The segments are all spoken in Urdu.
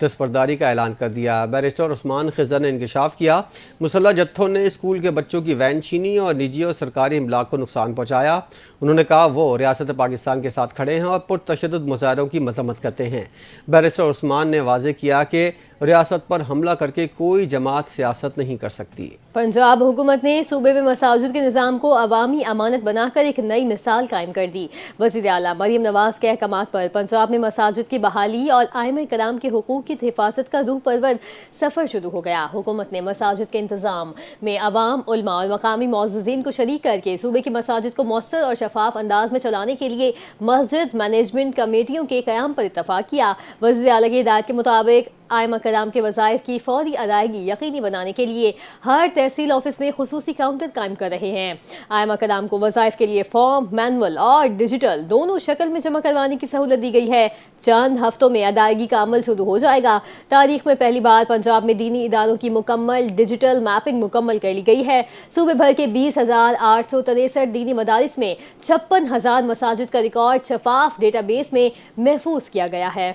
دستبرداری کا اعلان کر دیا۔ بیرسٹر عثمان خضر نے انکشاف کیا مسلح جتھوں نے اسکول کے بچوں کی وین چھینی اور نجی اور سرکاری املاک کو نقصان پہنچایا۔ انہوں نے کہا وہ ریاست پاکستان کے ساتھ کھڑے ہیں اور پرتشدد مظاہروں کی مذمت کرتے ہیں۔ بیرسٹر عثمان نے واضح کیا کہ ریاست پر حملہ کر کے کوئی جماعت سیاست نہیں کر سکتی۔ پنجاب حکومت نے صوبے میں مساجد کے نظام کو عوامی امانت بنا کر ایک نئی مثال قائم کر دی۔ وزیر اعلیٰ مریم نواز کے احکامات پر پنجاب میں مساجد کی بحالی اور ائمہ کرام کے حقوق کی حفاظت کا روح پرور سفر شروع ہو گیا۔ حکومت نے مساجد کے انتظام میں عوام، علماء اور مقامی معززین کو شریک کر کے صوبے کی مساجد کو مؤثر اور شفاف انداز میں چلانے کے لیے مسجد مینجمنٹ کمیٹیوں کے قیام پر اتفاق کیا۔ وزیر اعلیٰ کی ہدایت کے مطابق ائمہ کرام کے وظائف کی فوری ادائیگی یقینی بنانے کے لیے ہر تحصیل آفس میں خصوصی کاؤنٹر قائم کر رہے ہیں۔ ائمہ کرام کو وظائف کے لیے فارم، مینول اور ڈیجیٹل دونوں شکل میں جمع کروانے کی سہولت دی گئی ہے۔ چند ہفتوں میں ادائیگی کا عمل شروع ہو جائے گا۔ تاریخ میں پہلی بار پنجاب میں دینی اداروں کی مکمل ڈیجیٹل میپنگ مکمل کر لی گئی ہے۔ صوبے بھر کے 20,863 دینی مدارس میں 56,000 مساجد کا ریکارڈ شفاف ڈیٹا بیس میں محفوظ کیا گیا ہے۔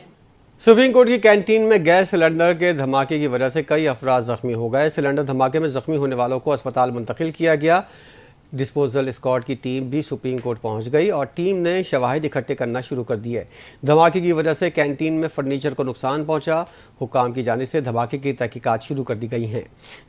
سپریم کورٹ کی کینٹین میں گیس سلنڈر کے دھماکے کی وجہ سے کئی افراد زخمی ہو گئے۔ سلنڈر دھماکے میں زخمی ہونے والوں کو اسپتال منتقل کیا گیا۔ ڈسپوزل اسکواڈ کی ٹیم بھی سپریم کورٹ پہنچ گئی اور ٹیم نے شواہد اکٹھے کرنا شروع کر دیے۔ دھماکے کی وجہ سے کینٹین میں فرنیچر کو نقصان پہنچا۔ حکام کی جانب سے دھماکے کی تحقیقات شروع کر دی گئی ہیں۔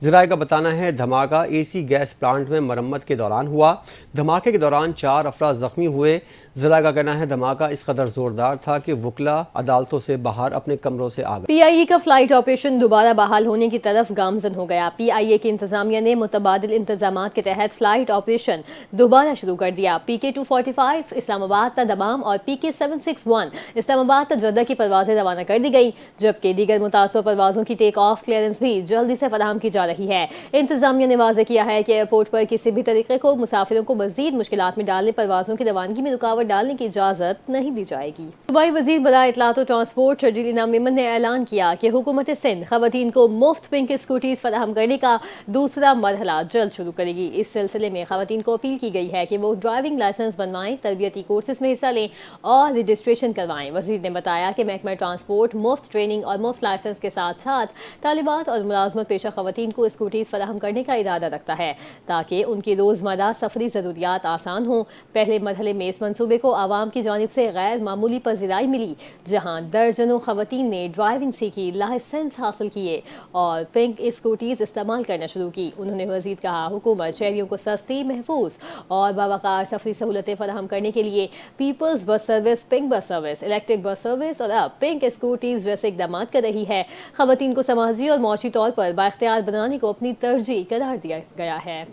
ذرائع کا بتانا ہے دھماکہ اے سی گیس پلانٹ میں مرمت کے دوران ہوا۔ دھماکے کے دوران 4 افراد زخمی ہوئے۔ ذرائع کا کہنا ہے دھماکہ اس قدر زوردار تھا کہ وکلاء عدالتوں سے باہر اپنے کمروں سے آ گئے۔ پی آئی اے کا فلائٹ آپریشن دوبارہ بحال ہونے کی طرف گامزن ہو گیا۔ پی آئی اے کی انتظامیہ نے متبادل انتظامات کے تحت فلائٹ آپریشن دوبارہ شروع کر دیا۔ پی کے 245 اسلام آباد تا دمام اور پی کے 761 اسلام آباد تا جدہ کی پروازیں روانہ کر دی گئی، جبکہ دیگر متاثرہ پروازوں کی ٹیک آف کلیئرنس بھی جلدی سے فراہم کی جا رہی ہے۔ انتظامیہ نے واضح کیا ہے کہ ایئرپورٹ پر کسی بھی طریقے کو مسافروں کو مزید مشکلات میں ڈالنے، پروازوں کی روانگی میں رکاوٹ ڈالنے کی اجازت نہیں دی جائے گی۔ صوبائی وزیر برائے اطلاعات و ٹرانسپورٹ شرجیل انعام میمن نے اعلان کیا کہ حکومت سندھ خواتین کو مفت پنک اسکوٹیز فراہم کرنے کا دوسرا مرحلہ جلد شروع کرے گی۔ اس سلسلے میں خواتین کو اپیل کی گئی ہے کہ وہ ڈرائیونگ لائسنس بنوائیں، تربیتی کورسز میں حصہ لیں اور رجسٹریشن کروائیں۔ وزیر نے بتایا کہ محکمہ ٹرانسپورٹ مفت ٹریننگ اور مفت لائسنس کے ساتھ ساتھ طالبات اور ملازمت پیشہ خواتین کو اسکوٹیز فراہم کرنے کا ارادہ رکھتا ہے تاکہ ان کی روزمرہ سفری ضروریات آسان ہوں۔ پہلے مرحلے میں اس منصوبے کو عوام کی جانب سے غیر معمولی پذیرائی ملی، جہاں درجنوں خواتین نے ڈرائیونگ سیکھی، لائسنس حاصل کیے اور پنک اسکوٹیز استعمال کرنا شروع کی۔ انہوں نے مزید کہا حکومت شہریوں کو سستی، محفوظ اور باوقار سفری سہولتیں فراہم کرنے کے لیے people's bus service, pink bus service, electric bus service اور اب پنک اسکوٹیز جیسے اقدامات کر رہی ہے۔ خواتین کو سماجی اور معاشی طور پر بااختیار بنانے کو اپنی ترجیح قرار دیا گیا ہے۔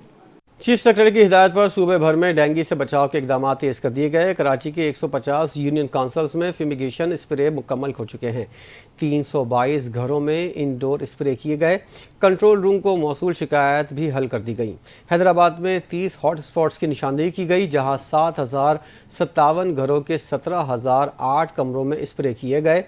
چیف سیکرٹری کی ہدایت پر صوبے بھر میں ڈینگی سے بچاؤ کے اقدامات تیز کر دیے گئے۔ کراچی کے 150 یونین کونسلز میں فیمیگیشن اسپرے مکمل ہو چکے ہیں۔ 322 گھروں میں انڈور اسپرے کیے گئے۔ کنٹرول روم کو موصول شکایات بھی حل کر دی گئیں۔ حیدرآباد میں 30 ہاٹ اسپاٹس کی نشاندہی کی گئی، جہاں 7,057 گھروں کے 17,008 کمروں میں اسپرے کیے گئے۔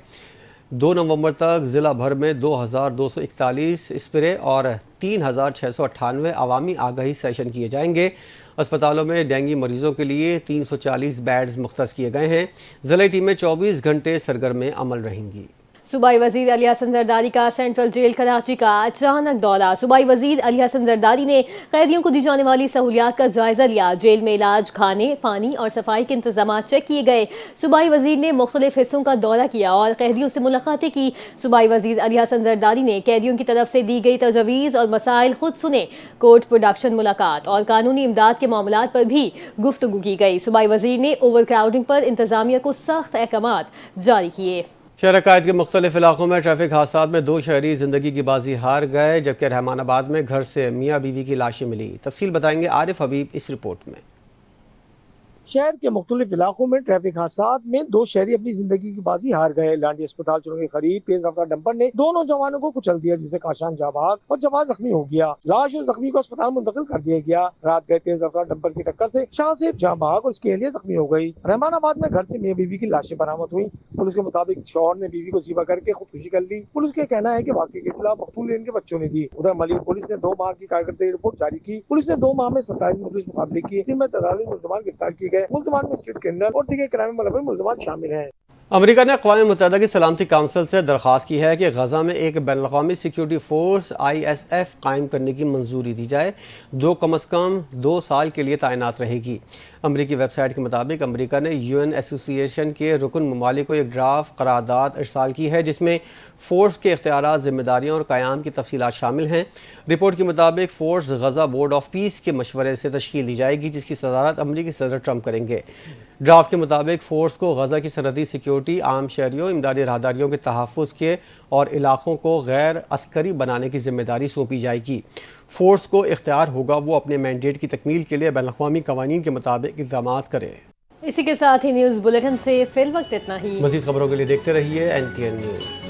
2 نومبر تک ضلع بھر میں 2,241 اسپرے اور 3,698 عوامی آگاہی سیشن کیے جائیں گے۔ اسپتالوں میں ڈینگی مریضوں کے لیے 340 بیڈز مختص کیے گئے ہیں۔ ضلعی ٹیمیں 24 گھنٹے سرگرم عمل رہیں گی۔ صوبائی وزیر علی حسن زرداری کا سینٹرل جیل کراچی کا اچانک دورہ۔ صوبائی وزیر علی حسن زرداری نے قیدیوں کو دی جانے والی سہولیات کا جائزہ لیا۔ جیل میں علاج، کھانے، پانی اور صفائی کے انتظامات چیک کیے گئے۔ صوبائی وزیر نے مختلف حصوں کا دورہ کیا اور قیدیوں سے ملاقاتیں کی۔ صوبائی وزیر علی حسن زرداری نے قیدیوں کی طرف سے دی گئی تجاویز اور مسائل خود سنے۔ کورٹ پروڈکشن ملاقات اور قانونی امداد کے معاملات پر بھی گفتگو کی گئی۔ صوبائی وزیر نے اوور کراؤڈنگ پر انتظامیہ کو سخت احکامات جاری کیے۔ شہر قائد کے مختلف علاقوں میں ٹریفک حادثات میں 2 شہری زندگی کی بازی ہار گئے، جبکہ رحمان آباد میں گھر سے میاں بیوی کی لاشیں ملی۔ تفصیل بتائیں گے عارف حبیب اس رپورٹ میں۔ شہر کے مختلف علاقوں میں ٹریفک حادثات میں 2 شہری اپنی زندگی کی بازی ہار گئے۔ لانڈی اسپتال چنوں کے قریب تیز رفتار ڈمپر نے 2 نوجوانوں کو کچل دیا، جسے کاشان جاں بحق اور جواز زخمی ہو گیا۔ لاش اور زخمی کو اسپتال منتقل کر دیا گیا۔ رات گئے تیز رفتار ڈمپر کی ٹکر سے شاہ سیب جاں بحق اور اس کی اہلیہ زخمی ہو گئی۔ رحمان آباد میں گھر سے میاں بیوی کی لاشیں برآمد ہوئی۔ پولیس کے مطابق شوہر نے بیوی کو ذبح کر کے خودکشی کر لی۔ پولیس کا کہنا ہے کہ واقعے کی اطلاع مقتول ان کے بچوں نے دی۔ ادھر ملیر پولیس نے 2 ماہ کی کارکردگی رپورٹ جاری کی۔ پولیس نے 2 ماہ میں 27 مخلص مقابلے کیے، جن میں 43 ملزمان گرفتار کیے گئے۔ ملزمان میں اسٹریٹ کرمنل اور دیگر کرائم میں ملوث ملزمان شامل ہیں۔ امریکہ نے اقوام متحدہ کی سلامتی کونسل سے درخواست کی ہے کہ غزہ میں ایک بین الاقوامی سیکیورٹی فورس ISF قائم کرنے کی منظوری دی جائے، کم از کم 2 سال کے لیے تعینات رہے گی۔ امریکی ویب سائٹ کے مطابق امریکہ نے UN ایسوسی ایشن کے رکن ممالک کو ایک ڈرافٹ قرارداد ارسال کی ہے جس میں فورس کے اختیارات، ذمہ داریاں اور قیام کی تفصیلات شامل ہیں۔ رپورٹ کے مطابق force Gaza board of peace کے مشورے سے تشکیل دی جائے گی جس کی صدارت امریکی صدر ٹرمپ کریں گے۔ ڈرافٹ کے مطابق فورس کو غزہ کی سرحدی سیکیورٹی، عام شہریوں، امدادی راہداریوں کے تحفظ کے اور علاقوں کو غیر عسکری بنانے کی ذمہ داری سونپی جائے گی۔ فورس کو اختیار ہوگا وہ اپنے مینڈیٹ کی تکمیل کے لیے بین الاقوامی قوانین کے مطابق اقدامات کرے۔ اسی کے ساتھ ہی نیوز بلیٹن سے فی الوقت اتنا ہی۔ مزید خبروں کے لیے دیکھتے رہیے NTN نیوز۔